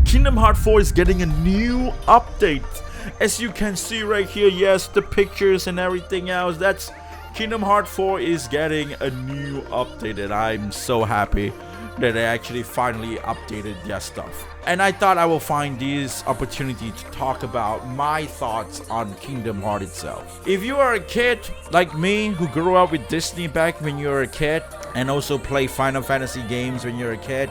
Kingdom Hearts 4 is getting a new update. As you can see right here, yes, the pictures and everything else, that's Kingdom Hearts 4 is getting a new update, and I'm so happy that they actually finally updated their stuff. And I thought I will find this opportunity to talk about my thoughts on Kingdom Hearts itself. If you are a kid like me who grew up with Disney back when you were a kid and also play Final Fantasy games when you're a kid,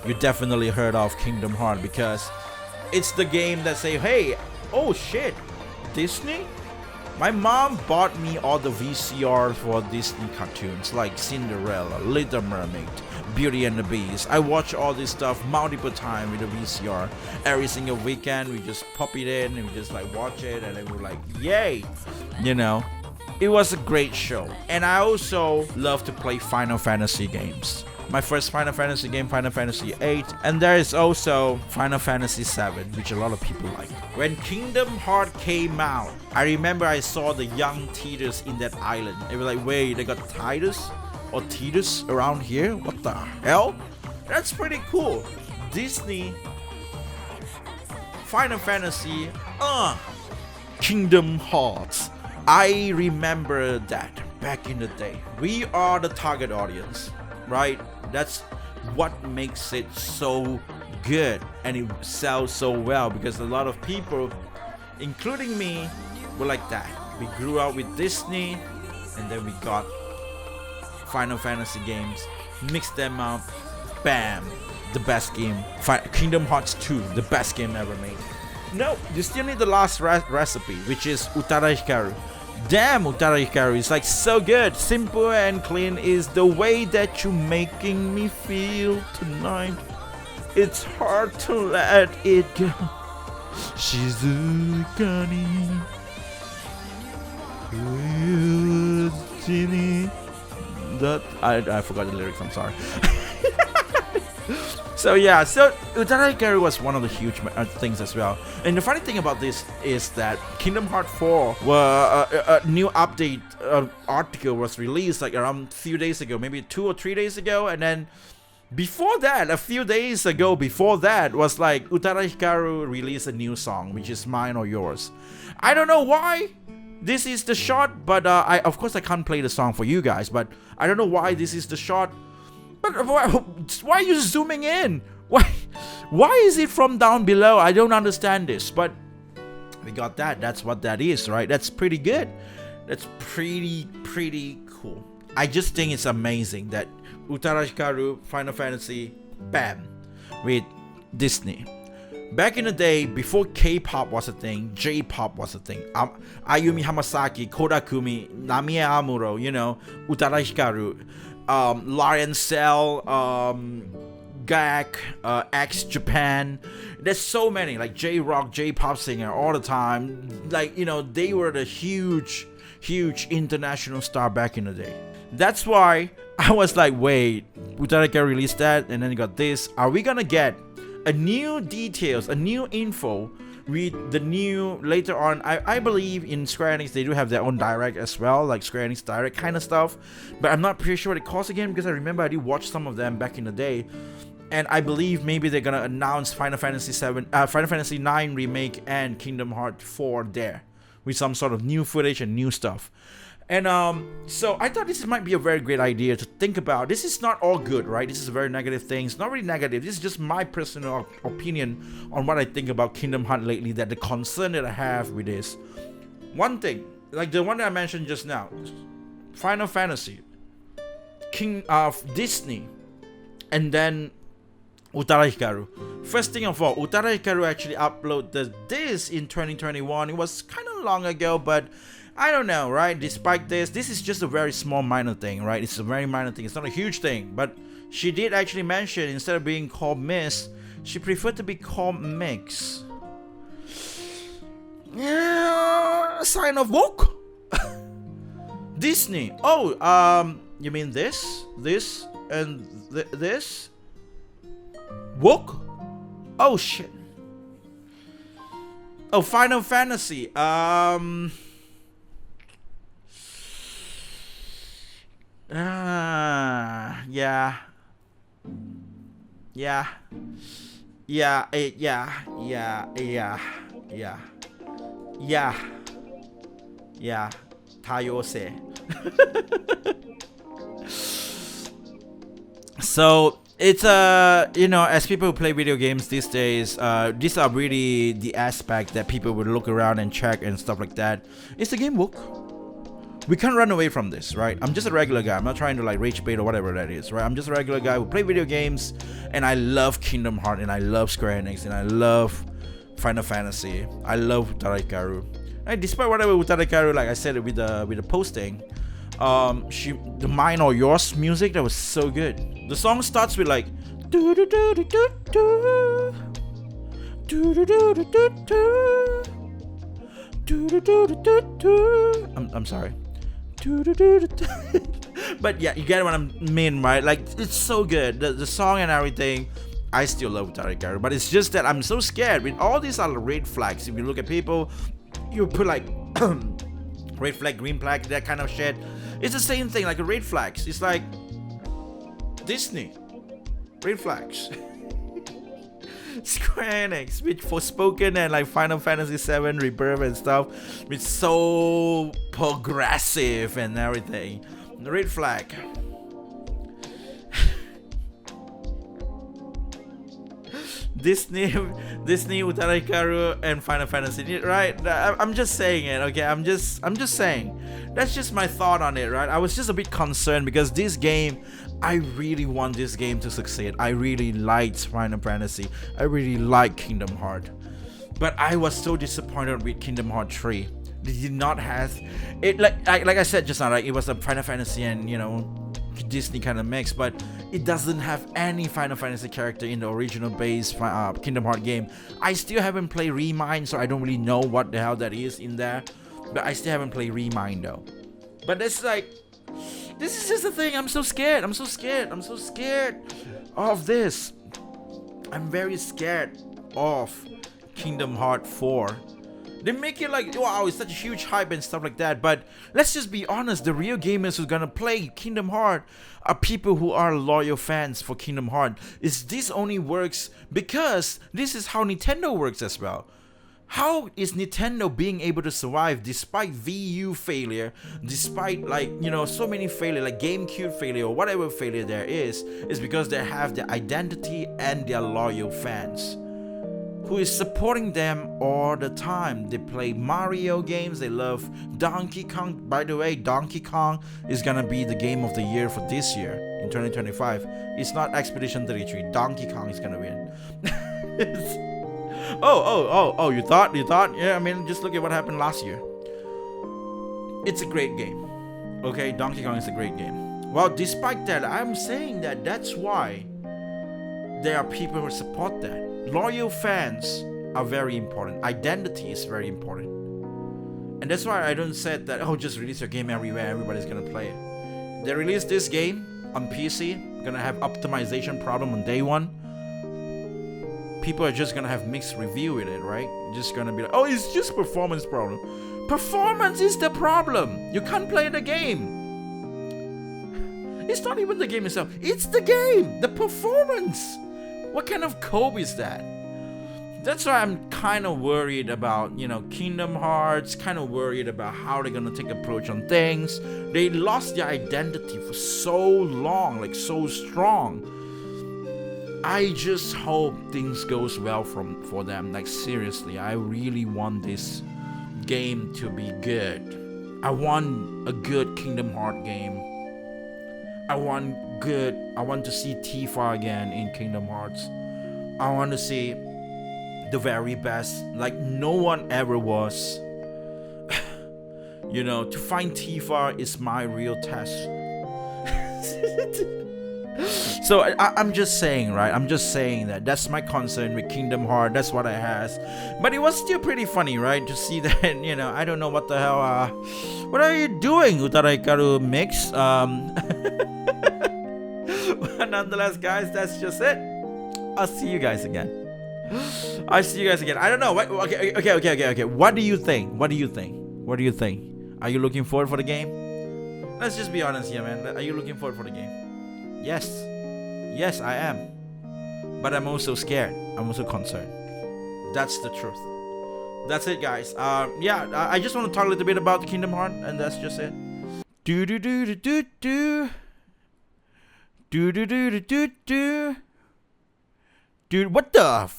you definitely heard of Kingdom Hearts because it's the game that say, hey, oh shit, Disney? My mom bought me all the VCRs for Disney cartoons like Cinderella, Little Mermaid, Beauty and the Beast. I watch all this stuff multiple times with the VCR. Every single weekend we just pop it in and we just like watch it and then we're like, yay, you know. It was a great show. And I also love to play Final Fantasy games. My first Final Fantasy game, Final Fantasy 8, and there is also Final Fantasy 7, which a lot of people like. When Kingdom Hearts came out, I remember I saw the young Tidus in that island. They were like, wait, they got Tidus or Tidus around here? What the hell? That's pretty cool. Disney, Final Fantasy, Kingdom Hearts. I remember that back in the day. We are the target audience, right? That's what makes it so good and it sells so well because a lot of people, including me, were like that. We grew up with Disney and then we got Final Fantasy games, mixed them up, bam, the best game. Kingdom Hearts 2, the best game ever made. No, you still need the last recipe, which is Utara Hikaru. Damn, Utara Hikaru is like so good. Simple and clean is the way that you're making me feel tonight. It's hard to let it go. Shizukani. That I forgot the lyrics, I'm sorry. So yeah, so Utara Hikaru was one of the huge things as well. And the funny thing about this is that Kingdom Hearts 4 a new update article was released like around a few days ago, maybe 2 or 3 days ago, and then before that, a few days ago before that was like Utara Hikaru released a new song, which is Mine or Yours. I don't know why this is the shot, but I of course I can't play the song for you guys, but I don't know why this is the shot. But why are you zooming in? Why is it from down below? I don't understand this. But we got that. That's what that is, right? That's pretty good. That's pretty cool. I just think it's amazing that Utara Hikaru, Final Fantasy, bam, with Disney. Back in the day, before K-pop was a thing, J-pop was a thing. Ayumi Hamasaki, Kodakumi, Namie Amuro, you know, Utara Hikaru. Lion Cell, GAC, X Japan. There's so many, like J-Rock, J-Pop singer all the time. Like, you know, they were the huge international star back in the day. That's why I was like, wait, Utara Hikaru released that, and then you got this. Are we gonna get a new details, a new info with the new later on? I believe in Square Enix they do have their own direct as well, like Square Enix direct kind of stuff, but I'm not pretty sure what it costs again because I remember I did watch some of them back in the day, and I believe maybe they're gonna announce Final Fantasy 9 remake and Kingdom Hearts 4 there with some sort of new footage and new stuff. And so I thought this might be a very great idea to think about. This is not all good, right? This is a very negative thing. It's not really negative. This is just my personal opinion on what I think about Kingdom Hearts lately, that the concern that I have with this. One thing, like the one that I mentioned just now, Final Fantasy, King of Disney, and then Utara Hikaru. First thing of all, Utara Hikaru actually uploaded this in 2021. It was kind of long ago, but I don't know, right? Despite this is just a very small minor thing, right? It's a very minor thing. It's not a huge thing, but she did actually mention instead of being called Miss, she preferred to be called Mix. Yeah, sign of woke. Disney. Oh, you mean this, and this? Woke? Oh shit. Oh, Final Fantasy. Yeah. Yeah, yeah, yeah, yeah, yeah, yeah, yeah. Tayose. So it's as people who play video games these days, these are really the aspect that people would look around and check and stuff like that. Is the game woke? We can't run away from this, right? I'm just a regular guy. I'm not trying to like rage bait or whatever that is, right? I'm just a regular guy who play video games, and I love Kingdom Hearts, and I love Square Enix, and I love Final Fantasy. I love Utada Hikaru. And despite whatever Utada Hikaru, like I said with the posting, the Mine or Yours music, that was so good. The song starts with like do do do do do do do do do do do do do do. I'm sorry. But yeah, you get what I mean, right? Like, it's so good, the song and everything. I still love Utada Hikaru, but it's just that I'm so scared with all these other red flags. If you look at people, you put like red flag, green flag, that kind of shit. It's the same thing, like a red flags. It's like Disney red flags. Square Enix with Forspoken and like Final Fantasy VII Rebirth and stuff, it's so progressive and everything. The red flag. Disney, Utada Hikaru, and Final Fantasy, right? I'm just saying it, okay? I'm just saying. That's just my thought on it, right? I was just a bit concerned because this game, I really want this game to succeed. I really liked Final Fantasy. I really like Kingdom Hearts. But I was so disappointed with Kingdom Hearts 3. They did not have it, like I said just now, right? It was a Final Fantasy and Disney kind of mix, but it doesn't have any Final Fantasy character in the original base Kingdom Hearts game. I still haven't played Remind, so I don't really know what the hell that is in there. But I still haven't played Remind though. But it's like, this is just the thing. I'm so scared. I'm so scared of this. I'm very scared of Kingdom Hearts 4. They make it like, wow, it's such a huge hype and stuff like that. But let's just be honest, the real gamers who's gonna play Kingdom Hearts are people who are loyal fans for Kingdom Hearts. This only works because this is how Nintendo works as well. How is Nintendo being able to survive despite VU failure, despite so many failure, like GameCube failure or whatever failure there is because they have their identity and their loyal fans who is supporting them all the time. They play Mario games, they love Donkey Kong. By the way, Donkey Kong is gonna be the game of the year for this year in 2025. It's not Expedition 33. Donkey Kong is gonna win. Oh, you thought? Yeah, I mean, just look at what happened last year. It's a great game. Okay, Donkey Kong is a great game. Well, despite that, I'm saying that that's why there are people who support that. Loyal fans are very important. Identity is very important. And that's why I don't say that, just release your game everywhere, everybody's gonna play it. They release this game on PC, gonna have optimization problem on day one. People are just gonna have mixed review with it, right? Just gonna be like, it's just performance problem. Performance is the problem. You can't play the game. It's not even the game itself. It's the game. The performance. What kind of code is that? That's why I'm kind of worried about, Kingdom Hearts, kind of worried about how they're gonna take approach on things. They lost their identity for so long, like so strong. I just hope things goes well for them. Like seriously, I really want this game to be good. I want a good Kingdom Hearts game. I want to see Tifa again in Kingdom Hearts. I want to see the very best, like no one ever was. To find Tifa is my real test. So I'm just saying, right? I'm just saying that's my concern with Kingdom Hearts. That's what I has. But it was still pretty funny, right? To see that, I don't know what the hell. What are you doing, Utada Hikaru Mix? But nonetheless, guys, that's just it. I'll see you guys again. I don't know. Okay. What do you think? Are you looking forward for the game? Let's just be honest here, man. Are you looking forward for the game? Yes, I am. but I'm also scared. I'm also concerned. That's the truth. That's it, guys. Yeah, I just want to talk a little bit about Kingdom Hearts, and that's just it. Do do do do do do. Do do do do do do. Dude, what the fuck?